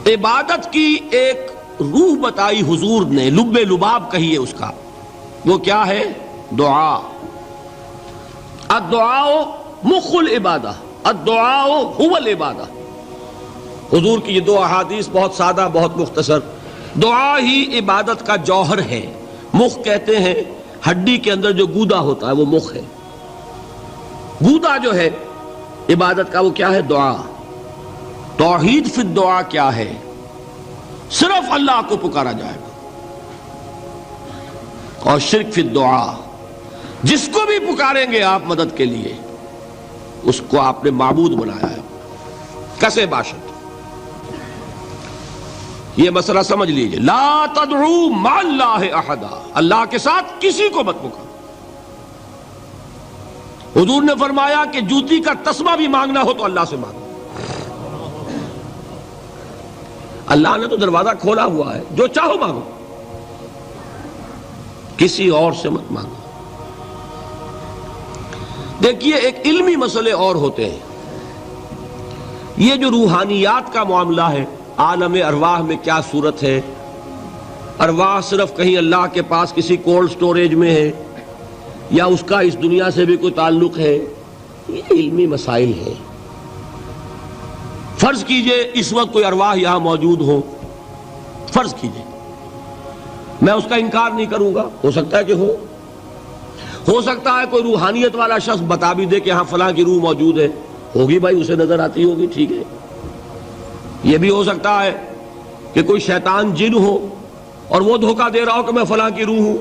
عبادت کی ایک روح بتائی حضور نے، لب لباب کہیے اس کا، وہ کیا ہے؟ دعا۔ الدعاء مخ العبادہ، الدعاء هو العبادہ۔ حضور کی یہ دو احادیث بہت سادہ، بہت مختصر۔ دعا ہی عبادت کا جوہر ہے۔ مخ کہتے ہیں ہڈی کے اندر جو گودا ہوتا ہے وہ مخ ہے۔ گودا جو ہے عبادت کا وہ کیا ہے؟ دعا۔ توحید فی الدعا کیا ہے؟ صرف اللہ کو پکارا جائے گا۔ اور شرک فی الدعا، جس کو بھی پکاریں گے آپ مدد کے لیے اس کو آپ نے معبود بنایا ہے، کسے باشد۔ یہ مسئلہ سمجھ لیجئے، لا تدعو مع اللہ احدا، اللہ کے ساتھ کسی کو مت پکارو۔ حضور نے فرمایا کہ جوتی کا تسمہ بھی مانگنا ہو تو اللہ سے مانگو۔ اللہ نے تو دروازہ کھولا ہوا ہے، جو چاہو مانگو، کسی اور سے مت مانگو۔ دیکھیے ایک علمی مسئلے اور ہوتے ہیں، یہ جو روحانیات کا معاملہ ہے، عالم ارواح میں کیا صورت ہے، ارواح صرف کہیں اللہ کے پاس کسی کولڈ سٹوریج میں ہے یا اس کا اس دنیا سے بھی کوئی تعلق ہے، یہ علمی مسائل ہیں۔ فرض کیجئے اس وقت کوئی ارواح یہاں موجود ہو، فرض کیجئے، میں اس کا انکار نہیں کروں گا، ہو سکتا ہے کہ ہو سکتا ہے کوئی روحانیت والا شخص بتا بھی دے کہ ہاں فلاں کی روح موجود ہے، ہوگی بھائی، اسے نظر آتی ہوگی، ٹھیک ہے۔ یہ بھی ہو سکتا ہے کہ کوئی شیطان جن ہو اور وہ دھوکہ دے رہا ہو کہ میں فلاں کی روح ہوں،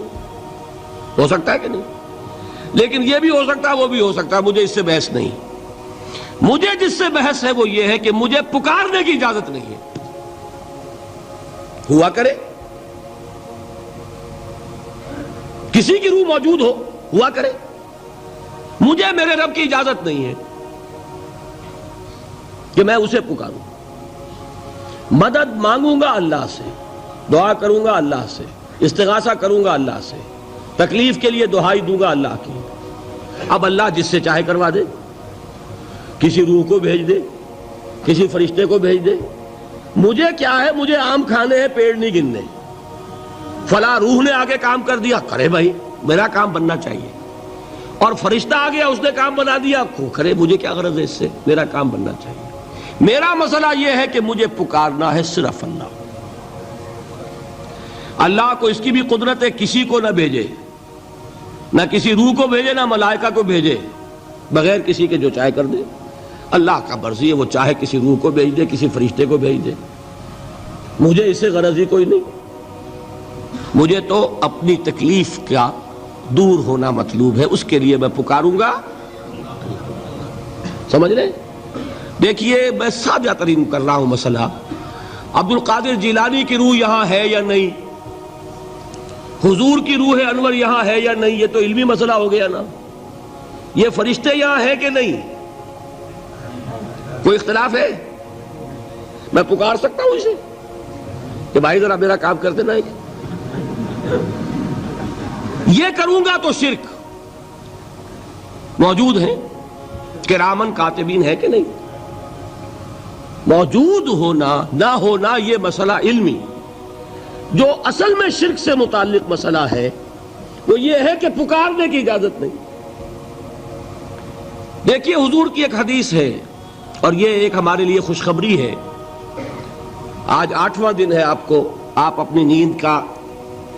ہو سکتا ہے کہ نہیں؟ لیکن یہ بھی ہو سکتا ہے، وہ بھی ہو سکتا ہے، مجھے اس سے بحث نہیں۔ مجھے جس سے بحث ہے وہ یہ ہے کہ مجھے پکارنے کی اجازت نہیں ہے۔ ہوا کرے، کسی کی روح موجود ہوا کرے، مجھے میرے رب کی اجازت نہیں ہے کہ میں اسے پکاروں۔ مدد مانگوں گا اللہ سے، دعا کروں گا اللہ سے، استغاثہ کروں گا اللہ سے، تکلیف کے لیے دہائی دوں گا اللہ کی۔ اب اللہ جس سے چاہے کروا دے، کسی روح کو بھیج دے، کسی فرشتے کو بھیج دے، مجھے کیا ہے؟ مجھے آم کھانے ہیں، پیڑ نہیں گننے۔ فلاں روح نے آگے کام کر دیا، کرے بھائی، میرا کام بننا چاہیے۔ اور فرشتہ آ گیا، اس نے کام بنا دیا، کرے، مجھے کیا غرض ہے اس سے، میرا کام بننا چاہیے۔ میرا مسئلہ یہ ہے کہ مجھے پکارنا ہے صرف اللہ۔ اللہ کو اس کی بھی قدرت ہے، کسی کو نہ بھیجے، نہ کسی روح کو بھیجے، نہ ملائکہ کو بھیجے، بغیر کسی کے جو چاہے کر دے۔ اللہ کا مرضی ہے، وہ چاہے کسی روح کو بھیج دے، کسی فرشتے کو بھیج دے، مجھے اس سے غرض ہی کوئی نہیں۔ مجھے تو اپنی تکلیف کا دور ہونا مطلوب ہے، اس کے لیے میں پکاروں گا۔ سمجھ رہے؟ دیکھیے میں سادہ ترین کر رہا ہوں مسئلہ، عبد القادر جیلانی کی روح یہاں ہے یا نہیں، حضور کی روح انور یہاں ہے یا نہیں، یہ تو علمی مسئلہ ہو گیا نا۔ یہ فرشتے یہاں ہیں کہ نہیں، کوئی اختلاف ہے؟ میں پکار سکتا ہوں اسے کہ بھائی ذرا میرا کام کر دینا ہے؟ یہ کروں گا تو شرک۔ موجود ہیں کرامن کاتبین ہے کہ نہیں؟ موجود ہونا نہ ہونا یہ مسئلہ علمی۔ جو اصل میں شرک سے متعلق مسئلہ ہے وہ یہ ہے کہ پکارنے کی اجازت نہیں۔ دیکھیے حضور کی ایک حدیث ہے، اور یہ ایک ہمارے لیے خوشخبری ہے۔ آج 8واں دن ہے، آپ اپنی نیند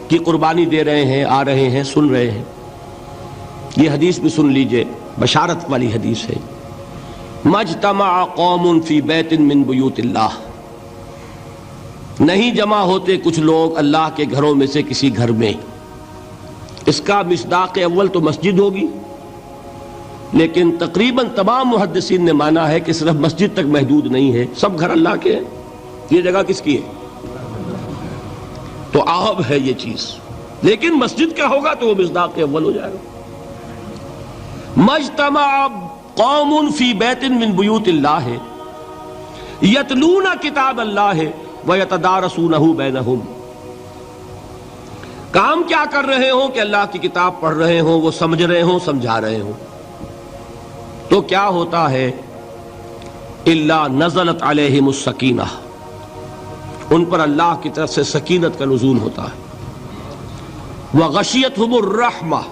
کی قربانی دے رہے ہیں، آ رہے ہیں، سن رہے ہیں۔ یہ حدیث بھی سن لیجئے، بشارت والی حدیث ہے۔ مجتمع قوم فی بیت من بیوت اللہ، نہیں جمع ہوتے کچھ لوگ اللہ کے گھروں میں سے کسی گھر میں۔ اس کا مصداق اول تو مسجد ہوگی، لیکن تقریباً تمام محدثین نے مانا ہے کہ صرف مسجد تک محدود نہیں ہے، سب گھر اللہ کے ہیں۔ یہ جگہ کس کی ہے؟ تو عام ہے یہ چیز، لیکن مسجد کا ہوگا تو وہ مصداق اول ہو جائے گا۔ مجتمع قوم فی بیت من بیوت اللہ یتلون کتاب اللہ ویتدارسونہ بینہم، کام کیا کر رہے ہوں کہ اللہ کی کتاب پڑھ رہے ہوں، وہ سمجھ رہے ہوں، سمجھا رہے ہوں، تو کیا ہوتا ہے؟ الا نزلت علیہم السکینہ، ان پر اللہ کی طرف سے سکینت کا نزول ہوتا ہے۔ وغشیتہم الرحمہ،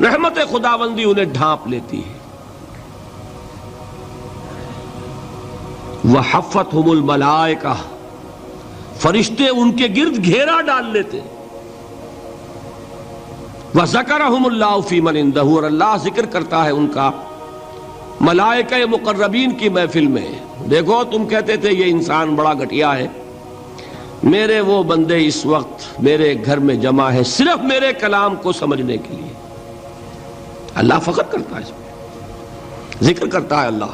رحمت خداوندی انہیں ڈھانپ لیتی ہے۔ وحفتہم الملائکہ، فرشتے ان کے گرد گھیرا ڈال لیتے۔ وذکرہم اللہ فی من عندہ، اور اللہ ذکر کرتا ہے ان کا ملائکہ مقربین کی محفل میں۔ دیکھو تم کہتے تھے یہ انسان بڑا گھٹیا ہے، میرے وہ بندے اس وقت میرے گھر میں جمع ہے صرف میرے کلام کو سمجھنے کے لیے۔ اللہ فخر کرتا ہے اس میں، ذکر کرتا ہے اللہ۔